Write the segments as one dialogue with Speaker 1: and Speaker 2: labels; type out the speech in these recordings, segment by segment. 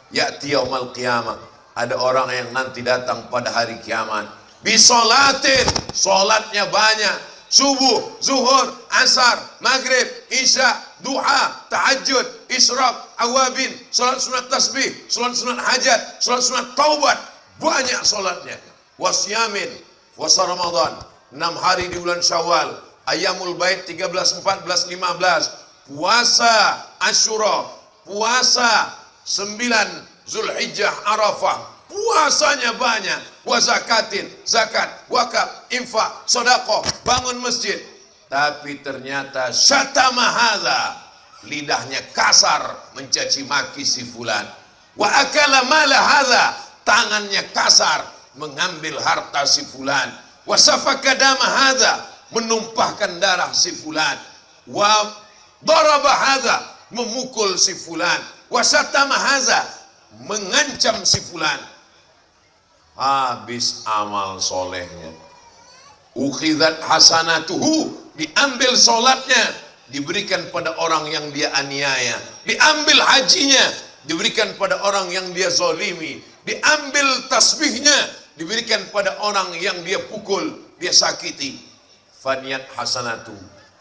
Speaker 1: ya'ti yaumal qiyamah, ada orang yang nanti datang pada hari kiamat, bisolatin, solatnya banyak, subuh, zuhur, asar, maghrib, isya, duha, tahajud, isyraq, awabin, solat sunat tasbih, solat sunat hajat, solat sunat taubat, banyak solatnya. Wasyamin, puasa Ramadan, 6 hari di bulan Syawal, Ayyamul Bait 13, 14, 15, puasa Asyura, puasa 9 Zulhijjah Arafah, puasanya banyak, wa zakatin, zakat, wakaf, infak, sedekah, bangun masjid. Tapi ternyata syatama hadza, lidahnya kasar mencaci maki si fulan. Wa akala mala hadza, tangannya kasar mengambil harta si fulan. Wa safaka dama hadza, menumpahkan darah si fulan. Wa daraba hadza, memukul si fulan. Wa syatama hadza, mengancam si fulan. Habis amal solehnya. Ukhidat hasanatuhu, diambil solatnya, diberikan pada orang yang dia aniaya. Diambil hajinya, diberikan pada orang yang dia zalimi. Diambil tasbihnya, diberikan pada orang yang dia pukul, dia sakiti. Faniyat hasanatu,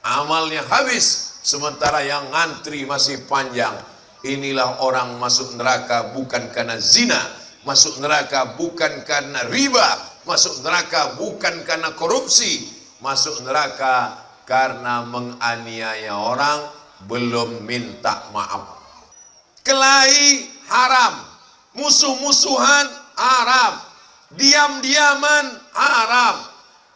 Speaker 1: amalnya habis, sementara yang ngantri masih panjang. Inilah orang masuk neraka bukan karena zina, masuk neraka bukan karena riba, masuk neraka bukan karena korupsi, masuk neraka karena menganiaya orang, belum minta maaf. Kelahi haram, musuh-musuhan haram, diam-diaman haram.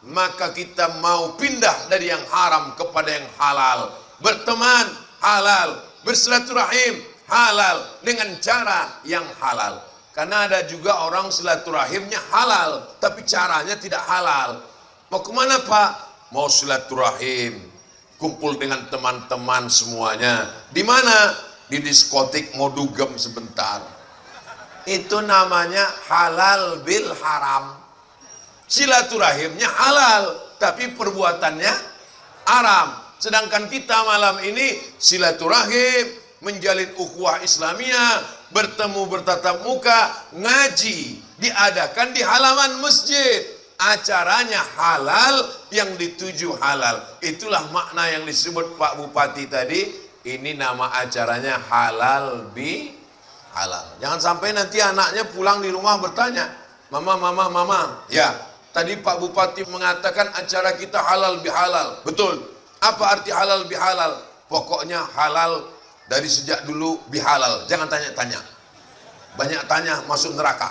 Speaker 1: Maka kita mau pindah dari yang haram kepada yang halal. Berteman halal, bersilaturahim halal, dengan cara yang halal. Karena ada juga orang silaturahimnya halal, tapi caranya tidak halal. Mau kemana Pak? Mau silaturahim, kumpul dengan teman-teman semuanya. Di mana? Di diskotik, mau dugem sebentar. Itu namanya halal bil haram. Silaturahimnya halal, tapi perbuatannya haram. Sedangkan kita malam ini silaturahim, menjalin ukhuwah Islamiyah, bertemu bertatap muka, ngaji, diadakan di halaman masjid. Acaranya halal, yang dituju halal. Itulah makna yang disebut Pak Bupati tadi. Ini nama acaranya halal bi halal. Jangan sampai nanti anaknya pulang di rumah bertanya, Mama, Mama, Mama. Ya, tadi Pak Bupati mengatakan acara kita halal bi halal. Betul. Apa arti halal bi halal? Pokoknya halal dari sejak dulu bihalal. Jangan tanya-tanya. Banyak tanya masuk neraka.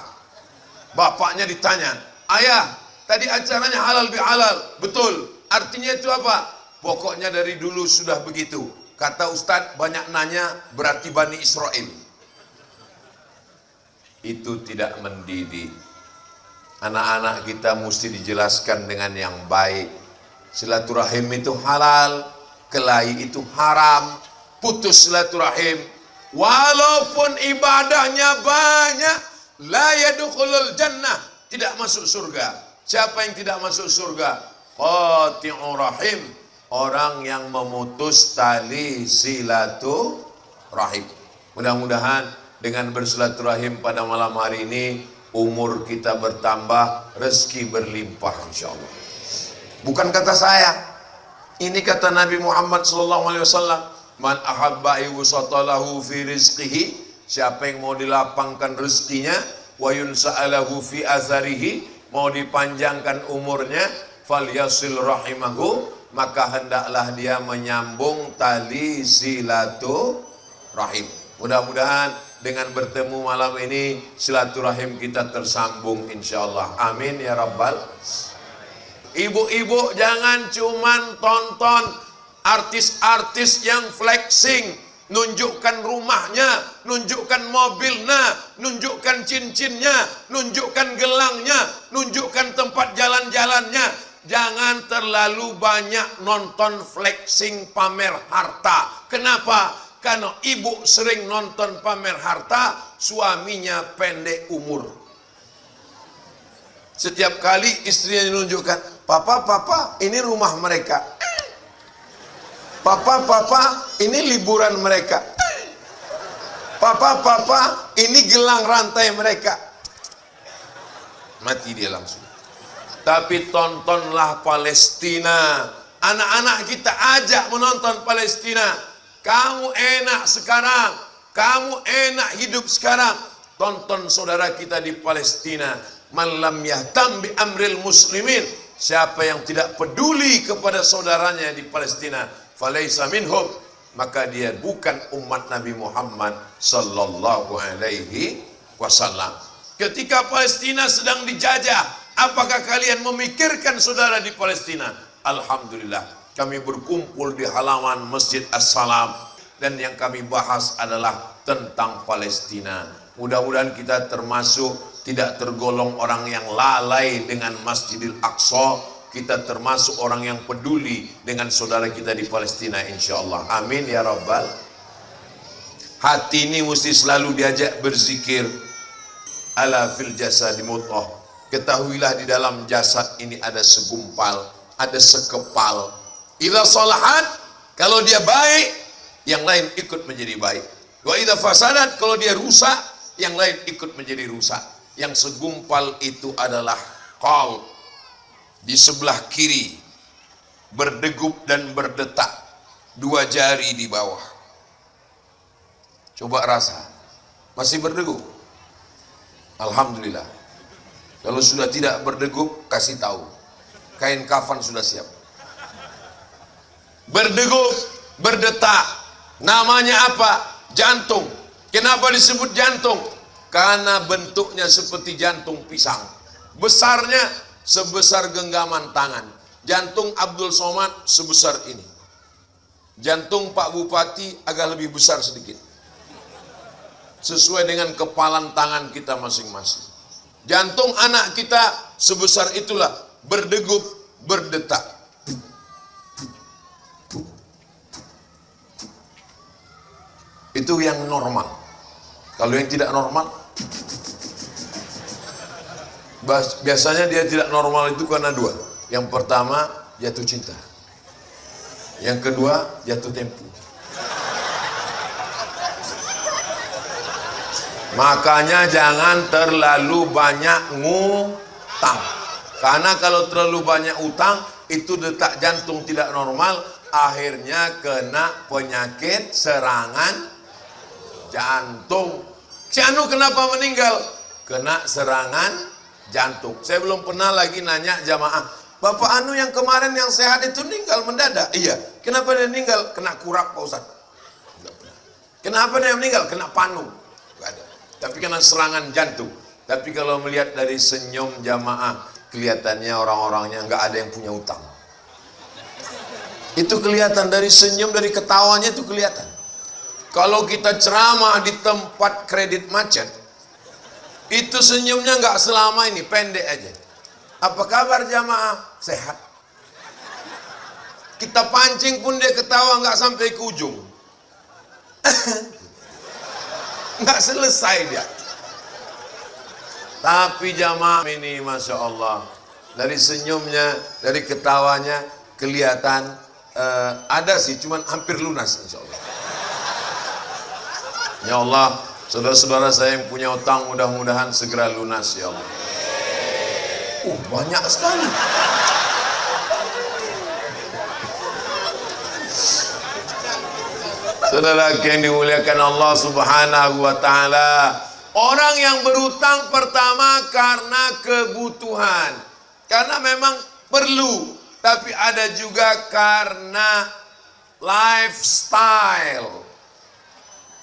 Speaker 1: Bapaknya ditanya, ayah, tadi acaranya halal bihalal. Betul. Artinya itu apa? Pokoknya dari dulu sudah begitu. Kata Ustadz, banyak nanya berarti Bani Israel. Itu tidak mendidik. Anak-anak kita mesti dijelaskan dengan yang baik. Silaturahim itu halal, kelahi itu haram. Putus silaturahim, walaupun ibadahnya banyak, la yadkhulul jannah, tidak masuk surga. Siapa yang tidak masuk surga? Qati'ur rahim, orang yang memutus tali silaturahim. Mudah-mudahan dengan bersilaturahim pada malam hari ini, umur kita bertambah, rezeki berlimpah insyaallah. Bukan kata saya, ini kata Nabi Muhammad SAW. Man ahabba iwsatalahu fi rizqihi, siapa yang mau dilapangkan rezekinya, wa yunsa'alahu fi atharihi, mau dipanjangkan umurnya, falyasil rahimahu, maka hendaklah dia menyambung tali silaturahim. Mudah-mudahan dengan bertemu malam ini silaturahim kita tersambung insyaallah. Amin ya rabbal. Ibu-ibu jangan cuman tonton artis-artis yang flexing, nunjukkan rumahnya, nunjukkan mobilnya, nunjukkan cincinnya, nunjukkan gelangnya, nunjukkan tempat jalan-jalannya. Jangan terlalu banyak nonton flexing pamer harta. Kenapa? Karena ibu sering nonton pamer harta, suaminya pendek umur. Setiap kali istrinya menunjukkan, Papa, Papa, ini rumah mereka. Papa, Papa, ini liburan mereka. Papa, ini gelang rantai mereka. Mati dia langsung. Tapi tontonlah Palestina. Anak-anak kita ajak menonton Palestina. Kamu enak sekarang, kamu enak hidup sekarang. Tonton saudara kita di Palestina. Man lam yahtam bi amril muslimin. Siapa yang tidak peduli kepada saudaranya di Palestina, falaisa minhum, maka dia bukan umat Nabi Muhammad sallallahu alaihi wasallam. Ketika Palestina sedang dijajah, apakah kalian memikirkan saudara di Palestina? Alhamdulillah, kami berkumpul di halaman Masjid As-Salam dan yang kami bahas adalah tentang Palestina. Mudah-mudahan kita termasuk tidak tergolong orang yang lalai dengan Masjidil Aqsa. Kita termasuk orang yang peduli dengan saudara kita di Palestina, insyaallah. Amin ya rabbal. Hati ini mesti selalu diajak berzikir. Ala fil jasadi mudghah. Ketahuilah di dalam jasad ini ada segumpal, ada sekepal. Idza salahat, kalau dia baik, yang lain ikut menjadi baik. Wa idza fasadat, kalau dia rusak, yang lain ikut menjadi rusak. Yang segumpal itu adalah qalb. Di sebelah kiri berdegup dan berdetak, 2 jari di bawah. Coba rasa, masih berdegup? Alhamdulillah. Kalau sudah tidak berdegup, kasih tahu, kain kafan sudah siap. Berdegup, berdetak, namanya apa? Jantung. Kenapa disebut jantung? Karena bentuknya seperti jantung pisang. Besarnya sebesar genggaman tangan. Jantung Abdul Somad sebesar ini. Jantung Pak Bupati agak lebih besar sedikit. Sesuai dengan kepalan tangan kita masing-masing. Jantung anak kita sebesar itulah, berdegup, berdetak. Itu yang normal. Kalau yang tidak normal, biasanya dia tidak normal itu karena 2. Yang pertama, jatuh cinta. Yang kedua, jatuh tempo. Makanya jangan terlalu banyak ngutang. Karena kalau terlalu banyak utang, itu detak jantung tidak normal, akhirnya kena penyakit serangan jantung. Si Anu kenapa meninggal? Kena serangan jantung. Saya belum pernah lagi nanya jamaah, Bapak Anu yang kemarin yang sehat itu meninggal mendadak. Iya. Kenapa dia meninggal? Kena kurap Pak Ustaz. Kenapa dia meninggal? Kena panu. Enggak ada. Tapi kena serangan jantung. Tapi kalau melihat dari senyum jamaah, kelihatannya orang-orangnya nggak ada yang punya utang. Itu kelihatan dari senyum, dari ketawanya itu kelihatan. Kalau kita ceramah di tempat kredit macet, itu senyumnya nggak selama ini, pendek aja. Apa kabar jamaah? Sehat. Kita pancing pun dia ketawa nggak sampai ke ujung. Nggak selesai dia. Tapi jamaah ini Masya Allah, dari senyumnya, dari ketawanya kelihatan ada sih, cuman hampir lunas insya Allah. Ya Allah, saudara-saudara saya yang punya utang mudah-mudahan segera lunas ya Allah. Banyak sekali. Saudara yang dimuliakan Allah Subhanahu wa taala, orang yang berutang pertama karena kebutuhan, karena memang perlu, tapi ada juga karena lifestyle,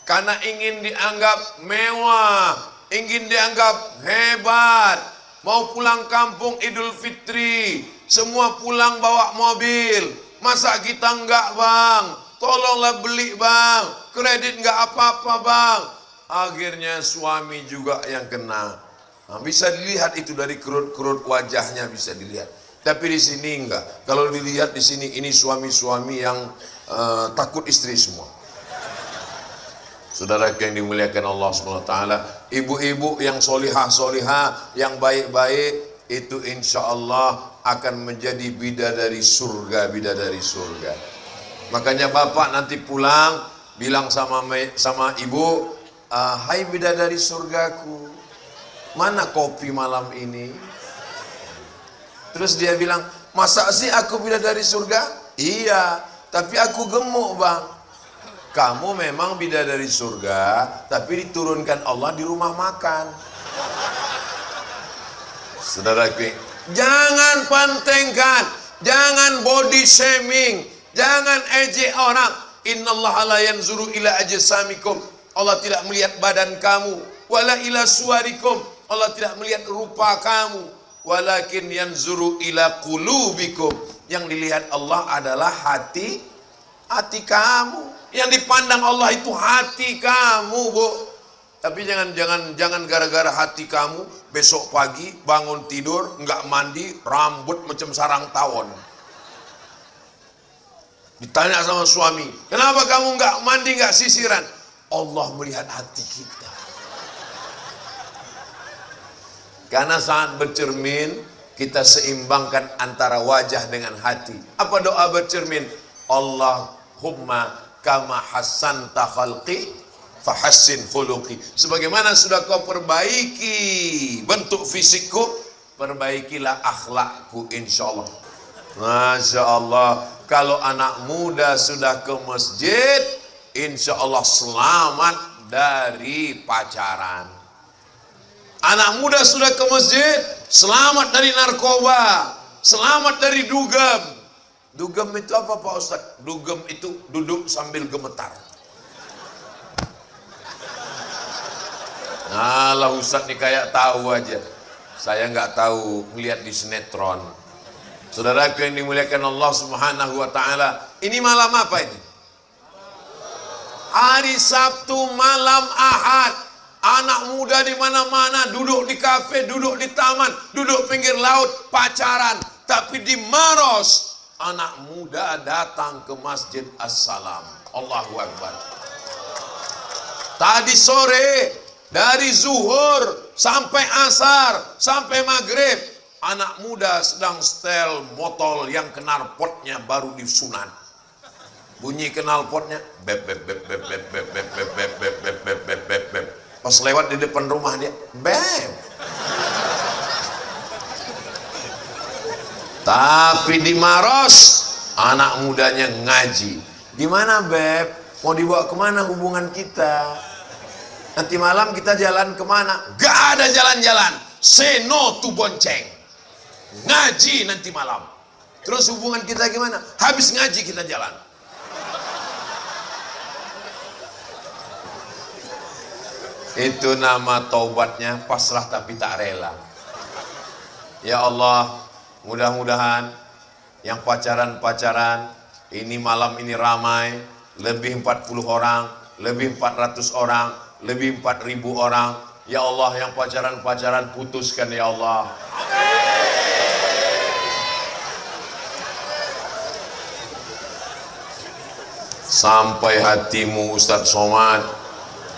Speaker 1: karena ingin dianggap mewah, ingin dianggap hebat. Mau pulang kampung Idul Fitri, semua pulang bawa mobil. Masa kita enggak bang? Tolonglah beli bang, kredit enggak apa-apa bang. Akhirnya suami juga yang kena. Nah, bisa dilihat itu dari kerut-kerut wajahnya bisa dilihat. Tapi di sini enggak. Kalau dilihat di sini ini suami-suami yang takut istri semua. Saudara yang dimuliakan Allah SWT, ibu-ibu yang solihah-solihah, yang baik-baik, itu insya Allah akan menjadi bidadari surga, bidadari surga. Makanya bapak nanti pulang, bilang sama ibu, Hai bidadari surgaku, mana kopi malam ini? Terus dia bilang, masa sih aku bidadari surga? Iya, tapi aku gemuk bang. Kamu memang bidadari surga, tapi diturunkan Allah di rumah makan. Saudaraku, jangan pantengkan, jangan body shaming, jangan ejek orang. Innallaha la yanzuru ila ajsamikum. Allah tidak melihat badan kamu. Wala ila suwarikum. Allah tidak melihat rupa kamu. Walakin yanzuru ila qulubikum. Yang dilihat Allah adalah hati kamu. Yang dipandang Allah itu hati kamu, Bu. Tapi jangan gara-gara hati kamu besok pagi bangun tidur nggak mandi, rambut macam sarang tawon. Ditanya sama suami, kenapa kamu nggak mandi, nggak sisiran? Allah melihat hati kita. Karena saat bercermin, kita seimbangkan antara wajah dengan hati. Apa doa bercermin? Allahumma kama hasanta khalqi fahassin khuluqi. Sebagaimana sudah kau perbaiki bentuk fisikku, perbaikilah akhlakku insyaallah. Masya Allah. Kalau anak muda sudah ke masjid, insya Allah selamat dari pacaran. Anak muda sudah ke masjid, selamat dari narkoba, selamat dari dugem. Dugem itu apa Pak Ustaz? Dugem itu duduk sambil gemetar. Alah Ustaz nih kayak tahu aja. Saya nggak tahu, melihat di sinetron. Saudaraku yang dimuliakan Allah Subhanahu wa taala, ini malam apa ini? Hari Sabtu malam Ahad. Anak muda di mana-mana, duduk di kafe, duduk di taman, duduk pinggir laut, pacaran. Tapi di Maros, anak muda datang ke Masjid As-Salam. Allahu Akbar. Tadi sore, dari zuhur sampai asar, sampai maghrib, anak muda sedang setel botol yang knalpotnya baru disunat. Bunyi knalpotnya, beb beb beb beb beb beb beb beb beb beb beb beb beb beb beb. Pas lewat di depan rumah dia, beb. Tapi di Maros, anak mudanya ngaji. Di mana beb? Mau dibawa kemana hubungan kita? Nanti malam kita jalan kemana? Gak ada jalan-jalan. Say no to bonceng. Ngaji nanti malam. Terus hubungan kita gimana? Habis ngaji kita jalan. Itu nama taubatnya pasrah tapi tak rela. Ya Allah, mudah-mudahan yang pacaran-pacaran ini malam ini ramai, lebih 40 orang, lebih 400 orang, lebih 4.000 orang. Ya Allah, yang pacaran-pacaran putuskan ya Allah. Sampai hatimu Ustaz Somad.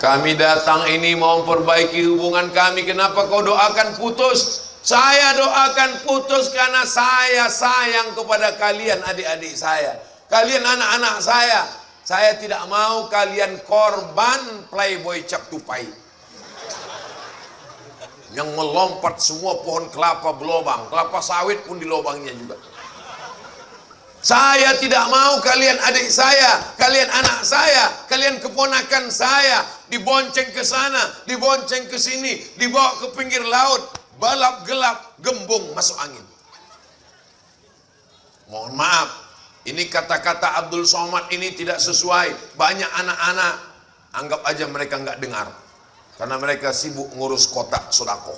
Speaker 1: Kami datang ini mau memperbaiki hubungan kami. Kenapa kau doakan putus? Saya doakan putus karena saya sayang kepada kalian adik-adik saya. Kalian anak-anak saya. Saya tidak mau kalian korban playboy cap tupai. Yang melompat semua pohon kelapa berlobang. Kelapa sawit pun di lobangnya juga. Saya tidak mau kalian adik saya, kalian anak saya, kalian keponakan saya dibonceng ke sana, dibonceng ke sini, dibawa ke pinggir laut, balap gelap, gembung masuk angin. Mohon maaf, ini kata-kata Abdul Somad ini tidak sesuai. Banyak anak-anak, anggap aja mereka nggak dengar, karena mereka sibuk ngurus kotak sedekah.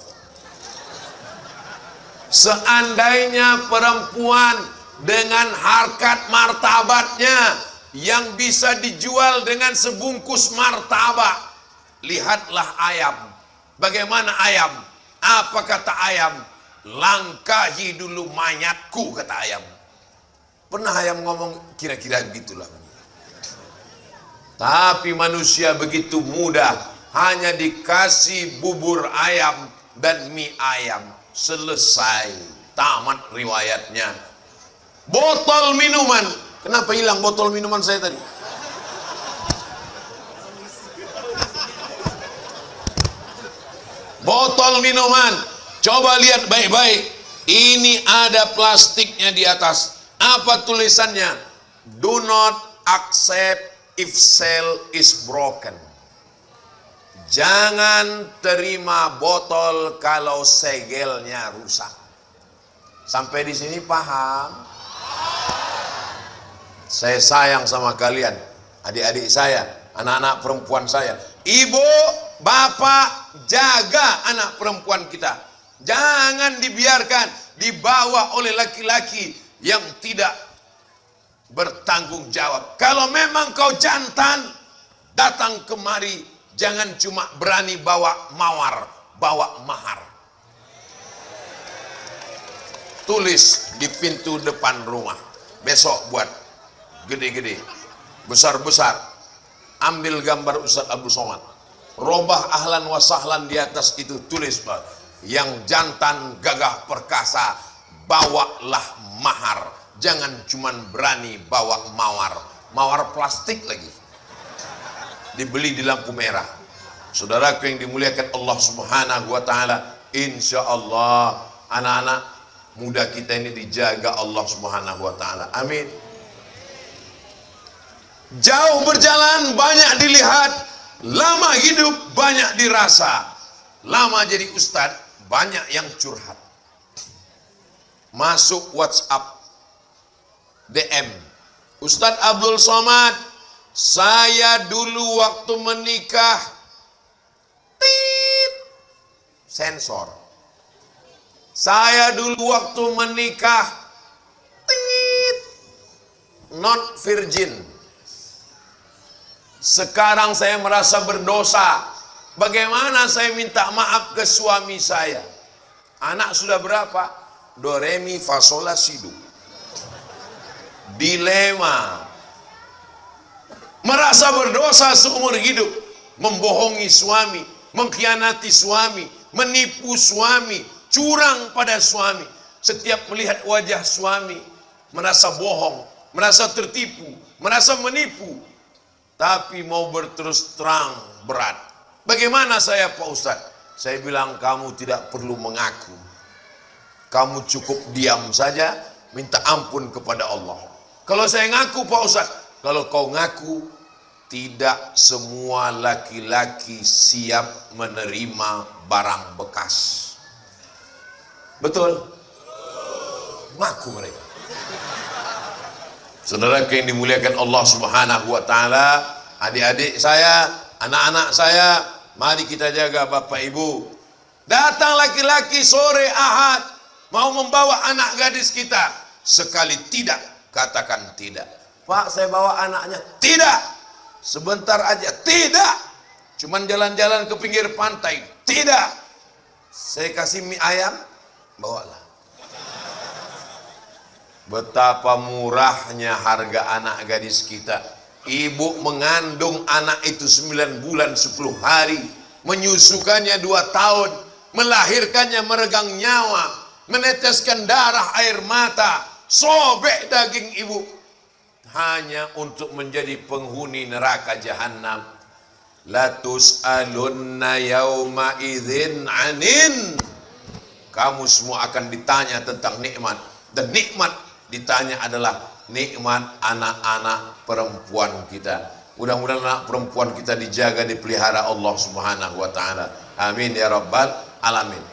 Speaker 1: Seandainya perempuan dengan harkat martabatnya yang bisa dijual dengan sebungkus martabak, lihatlah ayam. Bagaimana ayam? Apa kata ayam? Langkahi dulu mayatku, kata ayam. Pernah ayam ngomong kira-kira begitulah. Tapi manusia begitu mudah, hanya dikasih bubur ayam dan mie ayam, selesai, tamat riwayatnya. Botol minuman, kenapa hilang botol minuman saya tadi? Botol minuman, coba lihat baik-baik. Ini ada plastiknya di atas. Apa tulisannya? Do not accept if seal is broken. Jangan terima botol kalau segelnya rusak. Sampai di sini paham? Saya sayang sama kalian, adik-adik saya, anak-anak perempuan saya. Ibu, bapak, jaga anak perempuan kita. Jangan dibiarkan dibawa oleh laki-laki yang tidak bertanggung jawab. Kalau memang kau jantan, datang kemari. Jangan cuma berani bawa mawar, bawa mahar. Tulis di pintu depan rumah. Besok buat gede-gede, besar-besar. Ambil gambar Ustaz Abdul Somad. Robah ahlan wa sahlan di atas itu tulis, yang jantan gagah perkasa, bawalah mahar. Jangan cuman berani bawa mawar. Mawar plastik lagi. Dibeli di lampu merah. Saudaraku yang dimuliakan Allah Subhanahu wa taala, insya Allah anak-anak muda kita ini dijaga Allah Subhanahu wa taala. Amin. Jauh berjalan banyak dilihat, lama hidup banyak dirasa. Lama jadi ustadz banyak yang curhat. Masuk WhatsApp, DM, Ustadz Abdul Somad, saya dulu waktu menikah, tit, sensor. Saya dulu waktu menikah, tit, not virgin. Sekarang saya merasa berdosa. Bagaimana saya minta maaf ke suami saya? Anak sudah berapa? Do, re, mi, fa, sol, la, si, do. Dilema. Merasa berdosa seumur hidup. Membohongi suami, mengkhianati suami, menipu suami, curang pada suami. Setiap melihat wajah suami, merasa bohong, merasa tertipu, merasa menipu. Tapi mau berterus terang berat. Bagaimana saya Pak Ustadz? Saya bilang kamu tidak perlu mengaku. Kamu cukup diam saja, minta ampun kepada Allah. Kalau saya ngaku Pak Ustadz, kalau kau ngaku, tidak semua laki-laki siap menerima barang bekas. Betul? Ngaku mereka. Saudara yang dimuliakan Allah Subhanahu wa taala, adik-adik saya, anak-anak saya, mari kita jaga Bapak Ibu. Datang laki-laki sore Ahad mau membawa anak gadis kita, sekali tidak katakan tidak. Pak, saya bawa anaknya. Tidak. Sebentar aja. Tidak. Cuman jalan-jalan ke pinggir pantai. Tidak. Saya kasih mie ayam, bawalah. Betapa murahnya harga anak gadis kita. Ibu mengandung anak itu 9 bulan 10 hari, menyusukannya 2 tahun, melahirkannya meregang nyawa, meneteskan darah air mata, sobek daging ibu, hanya untuk menjadi penghuni neraka jahanam. La tus'alunna yauma idzin anin. Kamu semua akan ditanya tentang nikmat, dan nikmat ditanya adalah nikmat anak-anak perempuan kita. Mudah-mudahan anak perempuan kita dijaga, dipelihara Allah Subhanahu wa taala. Amin ya rabbal alamin.